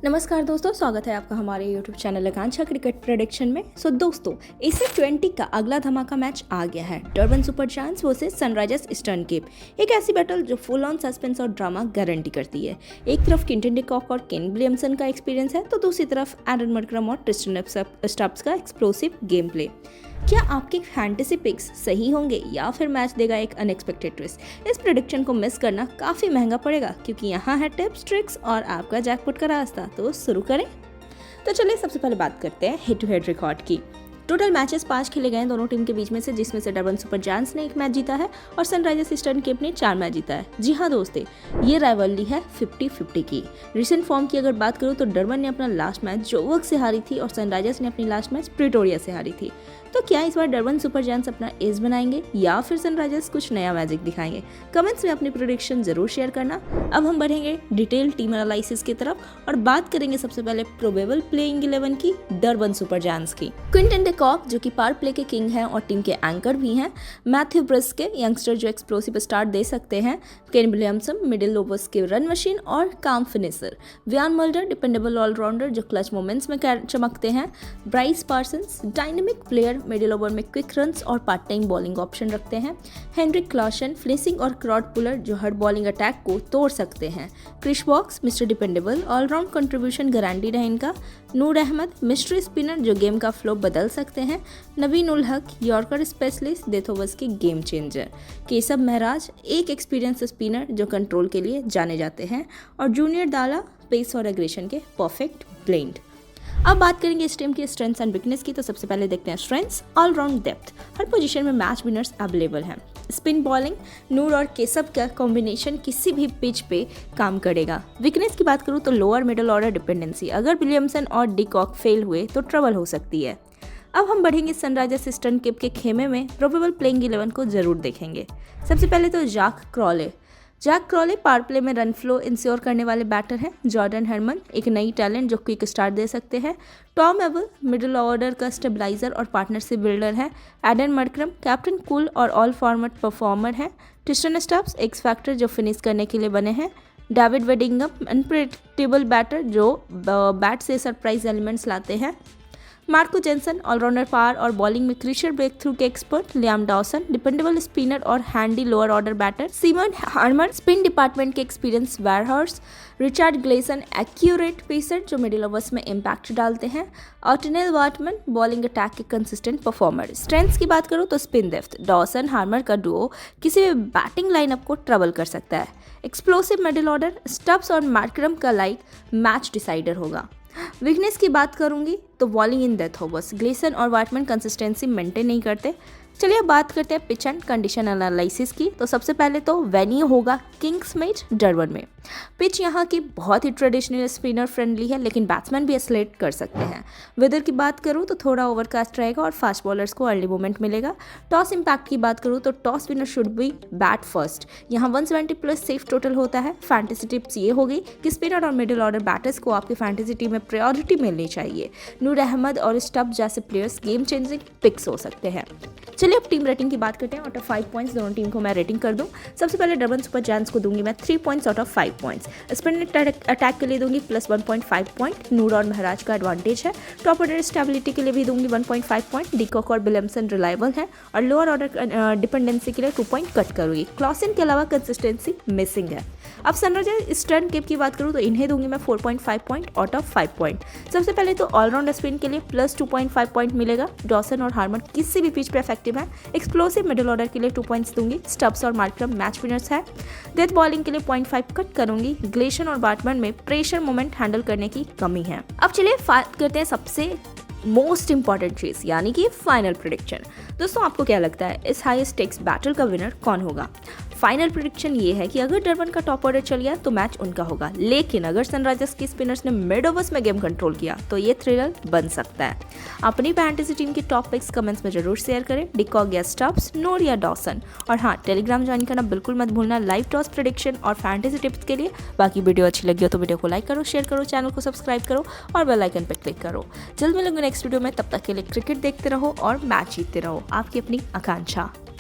नमस्कार दोस्तों, स्वागत है आपका हमारे YouTube चैनल आकांक्षा क्रिकेट प्रेडिक्शन में। दोस्तों, AC20 का अगला धमाका मैच आ गया है। Durban super giants versus Sunrisers Eastern Cape. एक ऐसी बैटल जो फुल ऑन सस्पेंस और ड्रामा गारंटी करती है। एक तरफ क्विंटन डी कॉक और केन विलियमसन का एक्सपीरियंस है, तो दूसरी तरफ एडन मडक्रम और ट्रिस्टन स्टब्स का एक्सप्लोसिव गेम प्ले। क्या आपके फैंटेसी पिक्स सही होंगे या फिर मैच देगा एक अनएक्सपेक्टेड ट्विस्ट? इस प्रेडिक्शन को मिस करना काफ़ी महंगा पड़ेगा, क्योंकि यहाँ है टिप्स, ट्रिक्स और आपका जैकपॉट का रास्ता। तो शुरू करें। तो चलिए सबसे पहले बात करते हैं हेड टू हेड रिकॉर्ड की। टोटल मैचेस 5 खेले गए दोनों टीम के बीच में से, जिसमें से डरबन सुपर जायंट्स ने 1 मैच जीता है और सनराइजर्स ईस्टर्न केप ने 4 मैच जीता है। जी हाँ दोस्तों, ये राइवलरी है 50-50 की। रिसेंट फॉर्म की अगर बात करूँ तो डरबन ने अपना लास्ट मैच जोवर्क से हारी थी और सनराइजर्स ने अपनी लास्ट मैच प्रिटोरिया से हारी थी। तो क्या इस बार डरबन सुपर जायंट्स अपना एज बनाएंगे या फिर सनराइजर्स कुछ नया मैजिक दिखाएंगे? कमेंट्स में अपनी प्रेडिक्शन जरूर शेयर करना। अब हम बढ़ेंगे डिटेल टीम एनालिसिस की तरफ और बात करेंगे सबसे पहले प्रोबेबल प्लेइंग 11 की डरबन सुपर जायंट्स की। क्विंटन डी कॉक जो कि पावर प्ले के किंग हैं और टीम के एंकर भी हैं। मैथ्यू ब्रिस्के यंगस्टर जो एक्सप्लोसिव स्टार्ट दे सकते हैं। केन विलियमसन मिडिल ओवर्स के रन मशीन और calm finisher. Wiaan Mulder dependable all-rounder जो क्लच मोमेंट्स में चमकते हैं। Bryce Parsons dynamic player, middle over में क्विक रन्स और पार्ट टाइम बॉलिंग ऑप्शन रखते हैं। हेनरिक क्लासन फिनिशिंग और क्रॉड पुलर जो हर बॉलिंग अटैक को तोड़ सकते हैं। Chris Woakes mister dependable all-round contribution guarantee है इनका। नूर अहमद मिस्ट्री स्पिनर जो गेम का फ्लो बदल सकते हैं। नवीन ul Haq yorker specialist death overs के गेम चेंजर। केशव महराज एक एक्सपीरियंस स्पिनर जो कंट्रोल के लिए जाने जाते हैं। और जूनियर दाला पेस और एग्रेशन के परफेक्ट ब्लेंड। अब बात करेंगे इस टीम की स्ट्रेंथ्स एंड वीकनेस की। तो सबसे पहले देखते हैं स्ट्रेंथ्स। ऑलराउंड डेप्थ, हर पोजीशन में मैच विनर्स अवेलेबल हैं। स्पिन बॉलिंग, नूर और केशव का कॉम्बिनेशन किसी भी पिच पे काम करेगा। वीकनेस की बात करूँ तो लोअर मिडिल ऑर्डर डिपेंडेंसी, अगर विलियमसन और डी कॉक फेल हुए तो ट्रबल हो सकती है। अब हम बढ़ेंगे सनराइजर्स ईस्टर्न केप के खेमे में प्रोबेबल प्लेइंग 11 को जरूर देखेंगे। सबसे पहले तो जैक क्रॉले पावर प्ले में रन फ्लो इंश्योर करने वाले बैटर हैं। जॉर्डन हरमन एक नई टैलेंट जो क्विक स्टार्ट दे सकते हैं। टॉम एबल मिडिल ऑर्डर का स्टेबलाइजर और पार्टनरशिप बिल्डर है। एडन मडक्रम कैप्टन कूल और ऑल फॉर्मेट परफॉर्मर है। ट्रिस्टन स्टब्स एक्स फैक्टर जो फिनिश करने के लिए बने हैं। डेविड वेडिंगम अनप्रेडिक्टेबल बैटर जो बैट से सरप्राइज एलिमेंट्स लाते हैं। मार्को जेनसन ऑलराउंडर पावर और बॉलिंग में क्रिशर ब्रेक थ्रू के expert. Liam Dawson dependable spinner और handy lower order batter. Simon Harmer spin department के experience warehouse. Richard Gleeson accurate pacer जो मिडिल ओवर्स में इम्पैक्ट डालते हैं। ऑर्टिनेल वाटमन बॉलिंग अटैक के कंसिस्टेंट परफॉर्मर। स्ट्रेंथ्स की बात करूँ तो स्पिन डेप्थ, डॉसन हार्मर का डुओ किसी भी बैटिंग लाइनअप को ट्रबल कर सकता है। एक्सप्लोसिव मिडिल ऑर्डर, स्टब्स और मार्करम का लाइक मैच डिसाइडर होगा। वीकनेस की बात करूंगी तो bowling in death overs, Gleeson और वाटमन कंसिस्टेंसी मेंटेन नहीं करते। चलिए अब बात करते हैं पिच एंड कंडीशन एनालिसिस की। तो सबसे पहले तो वेन्यू होगा किंग्स मेज डरबन में। पिच यहाँ की बहुत ही ट्रेडिशनल स्पिनर फ्रेंडली है, लेकिन बैट्समैन भी एक्सलेट कर सकते हैं। वेदर की बात करूँ तो थोड़ा ओवरकास्ट रहेगा और फास्ट बॉलर्स को अर्ली मोमेंट मिलेगा। टॉस इंपैक्ट की बात करूँ तो toss winner should be bat first. यहाँ 170 प्लस सेफ टोटल होता है। फैंटेसी टिप्स ये होगी कि स्पिनर और मिडिल ऑर्डर बैटर्स को आपकी फैंटेसी टीम में प्रायोरिटी मिलनी चाहिए। नूर अहमद और स्टब्स जैसे प्लेयर्स गेम चेंजिंग पिक्स हो सकते हैं। चलिए अब टीम रेटिंग की बात करते हैं। आउट ऑफ 5 पॉइंट्स दोनों टीम को मैं रेटिंग कर दूं। सबसे पहले डरबन सुपर जायंट्स को दूंगी मैं 3 points out of 5 points. Spin attack के लिए दूंगी प्लस 1.5 पॉइंट। नूर और महराज का एडवांटेज है। टॉप ऑर्डर स्टेबिलिटी के लिए भी दूंगी 1.5 पॉइंट। डी कॉक और विलियमसन रिलायबल है और लोअर ऑर्डर डिपेंडेंसी के लिए 2 पॉइंट कट करूंगी। क्लासन के अलावा कंसिस्टेंसी मिसिंग है। अब सनराइजर्स ईस्टर्न केप की बात करूँ तो इन्हें दूंगी मैं 4.5 पॉइंट आउट ऑफ 5 पॉइंट। सबसे पहले तो ऑलराउंड स्पिन के लिए प्लस 2.5 पॉइंट मिलेगा। डॉसन और हार्मन किसी भी पिच पर इफेक्टिव है। एक्सप्लोसिव मिडिल ऑर्डर के लिए 2 पॉइंट्स दूंगी। स्टब्स और मार्करम मैच विनर्स है। डेथ बॉलिंग के लिए 0.5 कट करूंगी। ग्लेशन और बाटमन में प्रेशर मोमेंट हैंडल करने की कमी है। अब चलिए बात करते हैं सबसे मोस्ट इंपॉर्टेंट चीज, यानी कि फाइनल प्रेडिक्शन। दोस्तों, आपको क्या लगता है इस हाई स्टेक्स बैटल का विनर कौन होगा? फाइनल प्रेडिक्शन ये है कि अगर डरबन का टॉप ऑर्डर चल गया तो मैच उनका होगा, लेकिन अगर सनराइजर्स के स्पिनर्स ने मिड ओवर्स में गेम कंट्रोल किया तो ये थ्रिलर बन सकता है। अपनी फैंटेसी टीम की टॉप पिक्स कमेंट्स में जरूर शेयर करें। डी कॉक या स्टब्स, नूर या डॉसन। और हाँ, टेलीग्राम ज्वाइन करना बिल्कुल मत भूलना लाइव टॉस प्रेडिक्शन और फैंटेसी टिप्स के लिए। बाकी वीडियो अच्छी लगी हो तो वीडियो को लाइक करो, शेयर करो, चैनल को सब्सक्राइब करो और बेल आइकन पर क्लिक करो। जल्द मिलेंगे नेक्स्ट वीडियो में, तब तक के लिए क्रिकेट देखते रहो और मैच जीतते रहो। आपकी अपनी आकांक्षा।